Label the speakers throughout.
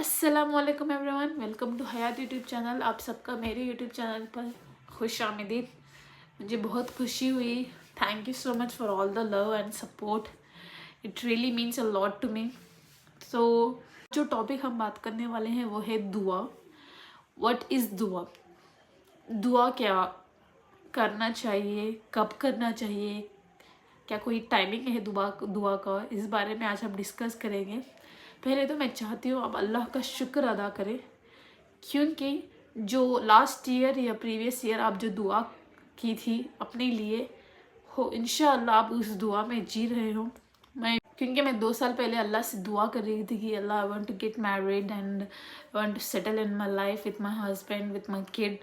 Speaker 1: अस्सलाम वालेकुम everyone, welcome to Hayat YouTube channel. आप सबका मेरे यूट्यूब चैनल पर खुश आमदीद। मुझे बहुत खुशी हुई। Thank you so much for all the love and support. It really means a lot to me. So जो टॉपिक हम बात करने वाले हैं वो है दुआ। व्हाट इज़ दुआ? दुआ क्या करना चाहिए, कब करना चाहिए, क्या कोई टाइमिंग है दुआ का, इस बारे में आज हम डिस्कस करेंगे। पहले तो मैं चाहती हूँ आप अल्लाह का शुक्र अदा करें, क्योंकि जो लास्ट ईयर या प्रीवियस ईयर आप जो दुआ की थी अपने लिए हो, इंशाअल्लाह आप उस दुआ में जी रहे हो। क्योंकि मैं 2 साल पहले अल्लाह से दुआ कर रही थी कि Allah I want to get married and want to settle in my life with my husband with my kid.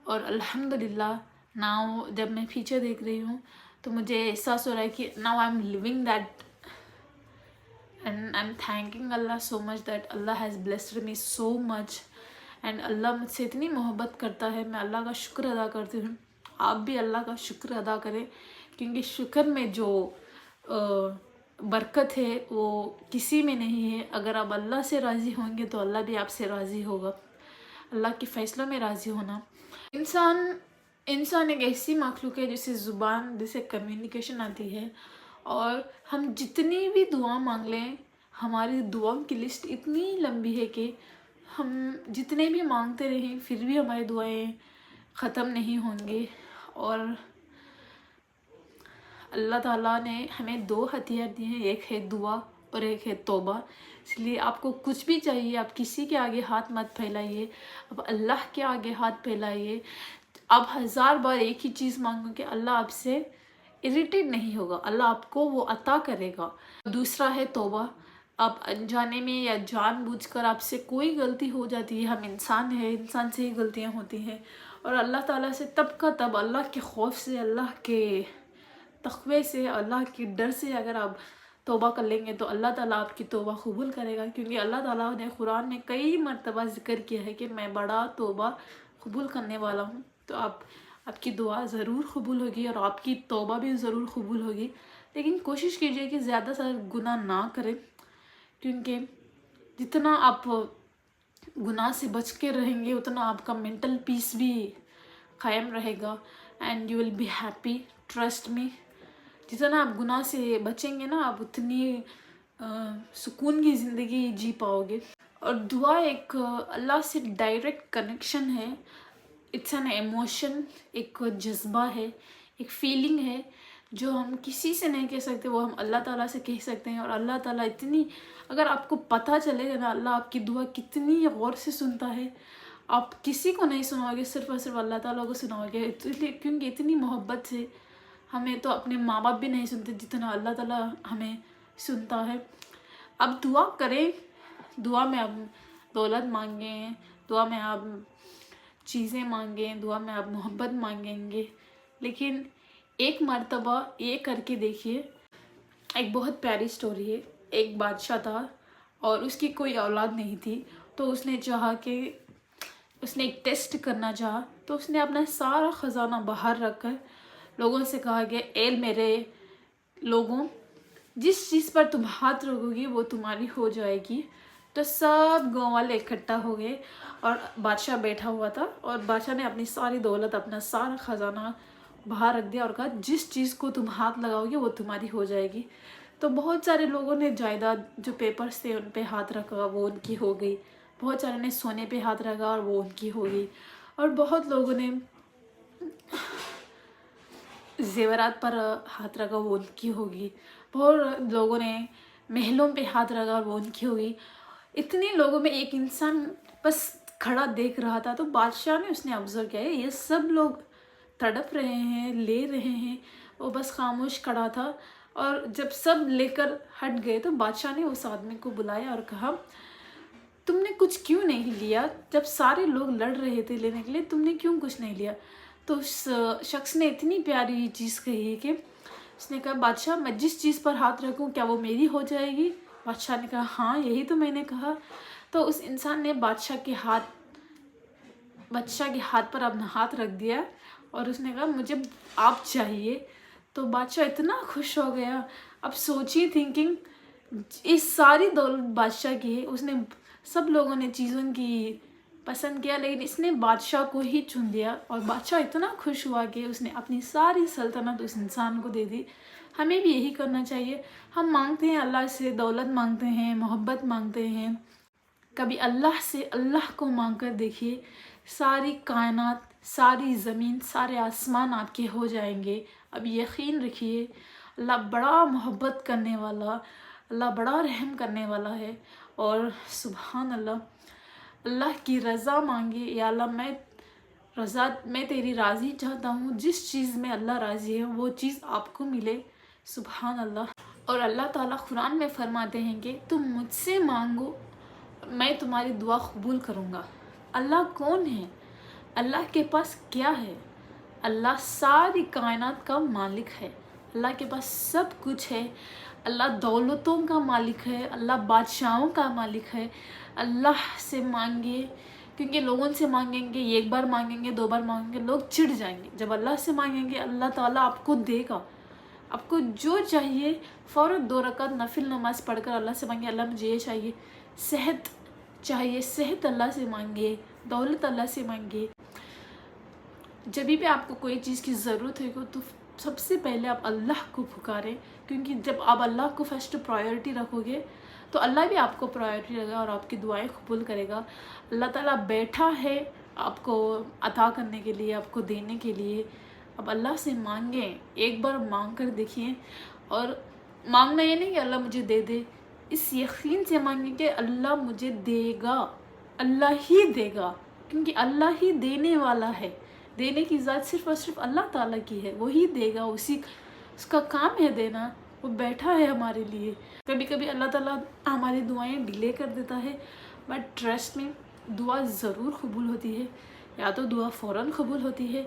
Speaker 1: और अल्हम्दुलिल्लाह नाउ जब मैं पीछे देख रही हूँ तो मुझे एहसास हो रहा है कि now I am living that and I am thanking Allah so much that Allah has blessed me so much. And Allah मुझसे इतनी मोहब्बत करता है, मैं अल्लाह का शुक्र अदा करती हूँ। आप भी अल्लाह का शुक्र अदा करें, क्योंकि शुक्र में जो बरकत है वो किसी में नहीं है। अगर आप अल्लाह से राज़ी होंगे तो अल्लाह भी आपसे राज़ी होगा। अल्लाह के फ़ैसलों में राज़ी होना। इंसान एक ऐसी मखलूक है जिसे ज़ुबान, जिसे कम्युनिकेशन आती है, और हम जितनी भी दुआ मांग लें, हमारी दुआओं की लिस्ट इतनी लंबी है कि हम जितने भी मांगते रहें फिर भी हमारी दुआएं ख़त्म नहीं होंगी। और अल्लाह ताला ने हमें 2 हथियार दिए हैं, एक है दुआ और एक है तौबा। इसलिए आपको कुछ भी चाहिए, आप किसी के आगे हाथ मत फैलाइए, आप अल्लाह के आगे हाथ फैलाइए। आप 1000 बार एक ही चीज़ मांगोगे, अल्लाह आपसे इरिटेट नहीं होगा, अल्लाह आपको वो अता करेगा। दूसरा है तौबा। आप अनजाने में या जानबूझकर आपसे कोई गलती हो जाती है, हम इंसान हैं, इंसान से ही गलतियाँ होती हैं, और अल्लाह ताला से तब का तब अल्लाह के खौफ से, अल्लाह के तक़वे से, अल्लाह के डर से अगर आप तौबा कर लेंगे तो अल्लाह ताला आपकी तौबा कबूल करेगा। क्योंकि अल्लाह ताला ने कुरान में कई मरतबा ज़िक्र किया है कि मैं बड़ा तौबा कबूल करने वाला हूँ। तो आपकी दुआ ज़रूर कबूल होगी और आपकी तौबा भी ज़रूर कबूल होगी। लेकिन कोशिश कीजिए कि ज़्यादा से गुनाह ना करें, क्योंकि जितना आप गुनाह से बच के रहेंगे उतना आपका मेंटल पीस भी कायम रहेगा and you will be happy. Trust me, जितना आप गुनाह से बचेंगे ना, आप उतनी सुकून की ज़िंदगी जी पाओगे। और दुआ एक अल्लाह से डायरेक्ट कनेक्शन है। इट्स एन इमोशन, एक जज्बा है, एक फीलिंग है जो हम किसी से नहीं कह सकते, वो हम अल्लाह ताला से कह सकते हैं। और अल्लाह ताला इतनी, अगर आपको पता चलेगा ना अल्लाह आपकी दुआ कितनी गौर से सुनता है, आप किसी को नहीं सुनाओगे, सिर्फ और सिर्फ अल्लाह ताला को सुनाओगे। इसलिए क्योंकि इतनी मोहब्बत से हमें तो अपने माँ बाप भी नहीं सुनते जितना अल्लाह ताला हमें सुनता है। अब दुआ करें, दुआ में आप दौलत मांगें, दुआ में आप चीज़ें मांगें, दुआ में आप मोहब्बत मांगेंगे, लेकिन एक मर्तबा ये करके देखिए। एक बहुत प्यारी स्टोरी है। एक बादशाह था और उसकी कोई औलाद नहीं थी, तो उसने चाहा कि उसने एक टेस्ट करना चाहा, तो उसने अपना सारा ख़जाना बाहर रखकर लोगों से कहा कि ए मेरे लोगों, जिस चीज़ पर तुम हाथ रखोगी वो तुम्हारी हो जाएगी। तो सब गाँव वाले इकट्ठा हो गए और बादशाह बैठा हुआ था, और बादशाह ने अपनी सारी दौलत, अपना सारा ख़जाना बाहर रख दिया और कहा जिस चीज़ को तुम हाथ लगाओगे वो तुम्हारी हो जाएगी। तो बहुत सारे लोगों ने जायदाद, जो पेपर्स थे उन पे हाथ रखा, वो उनकी हो गई। बहुत सारे ने सोने पे हाथ रखा और वो उनकी हो गई। और बहुत लोगों ने ज़ेवरात पर हाथ रखा, वो उनकी होगी। बहुत लोगों ने महलों पे हाथ रखा और वो उनकी होगी। इतने लोगों में एक इंसान बस खड़ा देख रहा था। तो बादशाह ने उसने ऑब्जर्व किया ये सब लोग तड़प रहे हैं, ले रहे हैं, वो बस खामोश खड़ा था। और जब सब लेकर हट गए तो बादशाह ने उस आदमी को बुलाया और कहा तुमने कुछ क्यों नहीं लिया? जब सारे लोग लड़ रहे थे लेने के लिए, तुमने क्यों कुछ नहीं लिया? तो उस शख्स ने इतनी प्यारी चीज़ कही कि उसने कहा बादशाह, मैं जिस चीज़ पर हाथ रखूं क्या वो मेरी हो जाएगी? बादशाह ने कहा हाँ, यही तो मैंने कहा। तो उस इंसान ने बादशाह के हाथ पर अपना हाथ रख दिया और उसने कहा मुझे आप चाहिए। तो बादशाह इतना खुश हो गया। अब सोचिए, थिंकिंग इस सारी दौलत बादशाह की है, उसने सब लोगों ने चीज़ों की पसंद किया, लेकिन इसने बादशाह को ही चुन लिया और बादशाह इतना खुश हुआ कि उसने अपनी सारी सल्तनत उस इंसान को दे दी। हमें भी यही करना चाहिए। हम मांगते हैं अल्लाह से, दौलत मांगते हैं, मोहब्बत मांगते हैं, कभी अल्लाह से अल्लाह को मांग कर देखिए, सारी कायनात, सारी ज़मीन, सारे आसमान आपके हो जाएंगे। अब यकीन रखिए, अल्लाह बड़ा मोहब्बत करने वाला, अल्लाह बड़ा रहम करने वाला है। और सुभान अल्लाह, अल्लाह की रज़ा मांगे, या अल्लाह मैं तेरी राज़ी चाहता हूँ, जिस चीज़ में अल्लाह राज़ी है वो चीज़ आपको मिले। सुभान अल्लाह। और अल्लाह ताला कुरान में फरमाते हैं कि तुम मुझसे मांगो, मैं तुम्हारी दुआ कबूल करूँगा। अल्लाह कौन है? अल्लाह के पास क्या है? अल्लाह सारी कायनात का मालिक है। अल्लाह के पास सब कुछ है। अल्लाह दौलतों का मालिक है, अल्लाह बादशाहों का मालिक है। अल्लाह से मांगे, क्योंकि लोगों से मांगेंगे, एक बार मांगेंगे, 2 बार मांगेंगे, लोग चिढ़ जाएंगे। जब अल्लाह से मांगेंगे, अल्लाह ताला आपको देगा। आपको जो चाहिए फ़ौरन 2 रकात नफिल नमाज पढ़कर अल्लाह से मांगे, अल्लाह मुझे ये चाहिए। सेहत चाहिए, सेहत अल्लाह से मांगे। दौलत अल्लाह से मांगे। जब भी आपको कोई चीज़ की ज़रूरत है तो सबसे पहले आप अल्लाह को पुकारें, क्योंकि जब आप अल्लाह को फर्स्ट प्रायोरिटी रखोगे तो अल्लाह भी आपको प्रायोरिटी रहेगा और आपकी दुआएं कबूल करेगा। अल्लाह ताला बैठा है आपको अता करने के लिए, आपको देने के लिए। अब अल्लाह से मांगें, एक बार मांग कर देखिए। और मांगना ये नहीं कि अल्लाह मुझे दे दे, इस यकीन से मांगे कि अल्लाह मुझे देगा, अल्लाह ही देगा, क्योंकि अल्लाह ही देने वाला है। देने की ज़ात सिर्फ़ और सिर्फ अल्लाह ताला की है, वही देगा, उसका काम है देना, वो बैठा है हमारे लिए। कभी कभी अल्लाह ताला हमारी दुआएं डिले कर देता है, बट ट्रस्ट में दुआ ज़रूर कबूल होती है। या तो दुआ फ़ौरन कबूल होती है,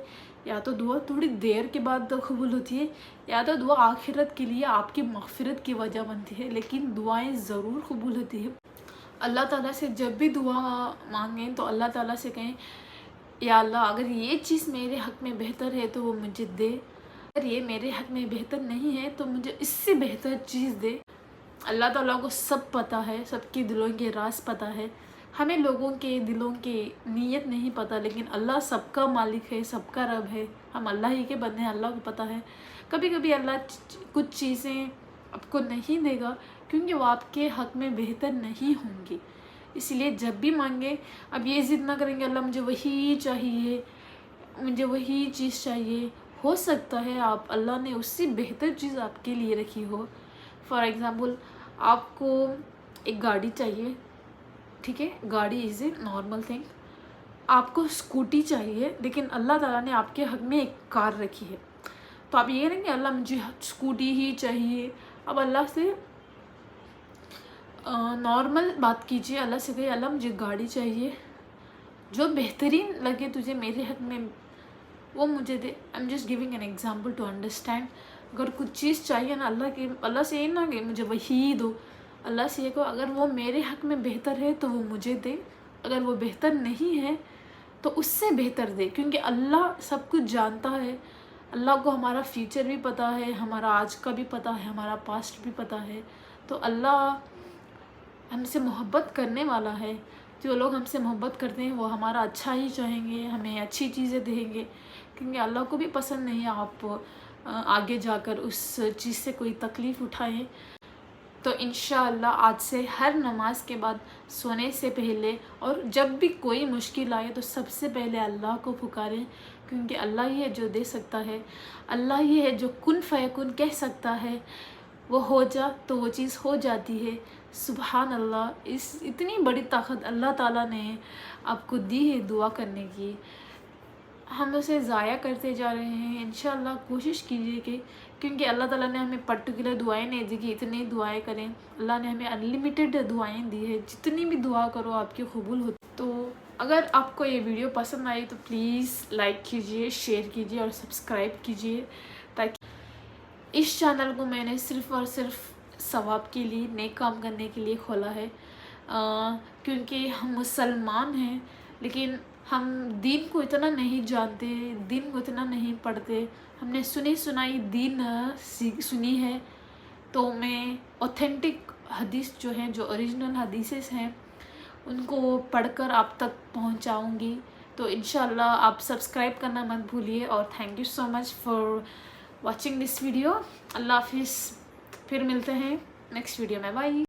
Speaker 1: या तो दुआ थोड़ी देर के बाद कबूल होती है, या तो दुआ आखिरत के लिए आपकी मग़फ़िरत की वजह बनती है, लेकिन दुआएं ज़रूर कबूल होती है। अल्लाह ताला से जब भी दुआ मांगें तो अल्लाह ताला से कहें, या अल्लाह अगर ये चीज़ मेरे हक़ में बेहतर है तो वो मुझे दे, अगर ये मेरे हक़ में बेहतर नहीं है तो मुझे इससे बेहतर चीज़ दे। अल्लाह ताला को सब पता है, सबके दिलों के राज पता है। हमें लोगों के दिलों की नीयत नहीं पता, लेकिन अल्लाह सबका मालिक है, सबका रब है। हम अल्लाह ही के बंदे हैं, अल्लाह को पता है। कभी कभी अल्लाह कुछ चीज़ें आपको नहीं देगा क्योंकि वो आपके हक़ में बेहतर नहीं होंगी। इसलिए जब भी मांगे, अब ये ज़िद ना करेंगे अल्लाह मुझे वही चाहिए, मुझे वही चीज़ चाहिए। हो सकता है आप अल्लाह ने उससे बेहतर चीज़ आपके लिए रखी हो। फॉर एग्ज़ाम्पल, आपको एक गाड़ी चाहिए, ठीक है, गाड़ी इज़ ए नॉर्मल थिंग। आपको स्कूटी चाहिए, लेकिन अल्लाह ताला ने आपके हक़ में एक कार रखी है, तो आप ये करेंगे अल्लाह मुझे स्कूटी ही चाहिए। अब अल्लाह से नॉर्मल बात कीजिए, अल्लाह से कहिए अल्लाह मुझे गाड़ी चाहिए, जो बेहतरीन लगे तुझे मेरे हक़ में वो मुझे दे। I am just giving an example to understand. अगर कुछ चीज़ चाहिए ना, अल्लाह से ये ना कि मुझे वही दो, अल्लाह से ये कहो अगर वो मेरे हक़ में बेहतर है तो वो मुझे दे, अगर वो बेहतर नहीं है तो उससे बेहतर दे, क्योंकि अल्लाह सब कुछ जानता है। अल्लाह को हमारा फ्यूचर भी पता है, हमारा आज का भी पता है, हमारा पास्ट भी पता है। तो अल्लाह हमसे मोहब्बत करने वाला है। जो लोग हमसे मोहब्बत करते हैं वो हमारा अच्छा ही चाहेंगे, हमें अच्छी चीज़ें देंगे, क्योंकि अल्लाह को भी पसंद नहीं है आप आगे जाकर उस चीज़ से कोई तकलीफ़ उठाएं। तो इंशाअल्लाह आज से हर नमाज के बाद, सोने से पहले और जब भी कोई मुश्किल आए तो सबसे पहले अल्लाह को पुकारें, क्योंकि अल्लाह ही है जो दे सकता है। अल्लाह ही है जो कुन फ़यकुन कह सकता है, वो हो जा तो वो चीज़ हो जाती है। सुभान अल्लाह, इस इतनी बड़ी ताकत अल्लाह ताला ने आपको दी है दुआ करने की, हम उसे ज़ाया करते जा रहे हैं। इंशाअल्लाह कोशिश कीजिए कि, क्योंकि अल्लाह ताला ने हमें पर्टिकुलर दुआएं नहीं दी कि इतनी दुआएं करें। अल्लाह ने हमें अनलिमिटेड दुआएं दी है, जितनी भी दुआ करो आपकी कबूल होती। तो अगर आपको ये वीडियो पसंद आई तो प्लीज़ लाइक कीजिए, शेयर कीजिए और सब्सक्राइब कीजिए, ताकि इस चैनल को मैंने सिर्फ़ और सिर्फ सवाब के लिए, नेक काम करने के लिए खोला है। क्योंकि हम मुसलमान हैं, लेकिन हम दीन को इतना नहीं जानते, दीन को इतना नहीं पढ़ते। हमने सुनी सुनाई दीन सुनी है, तो मैं ऑथेंटिक हदीस जो हैं, जो ओरिजिनल हदीसेस हैं, ان کو پڑھ کر آپ تک پہنچاؤں گی. تو انشاءاللہ آپ سبسکرائب کرنا مت بھولیے. اور thank you so much for watching this video. اللہ حافظ. پھر ملتے ہیں نیکسٹ ویڈیو میں. بائے.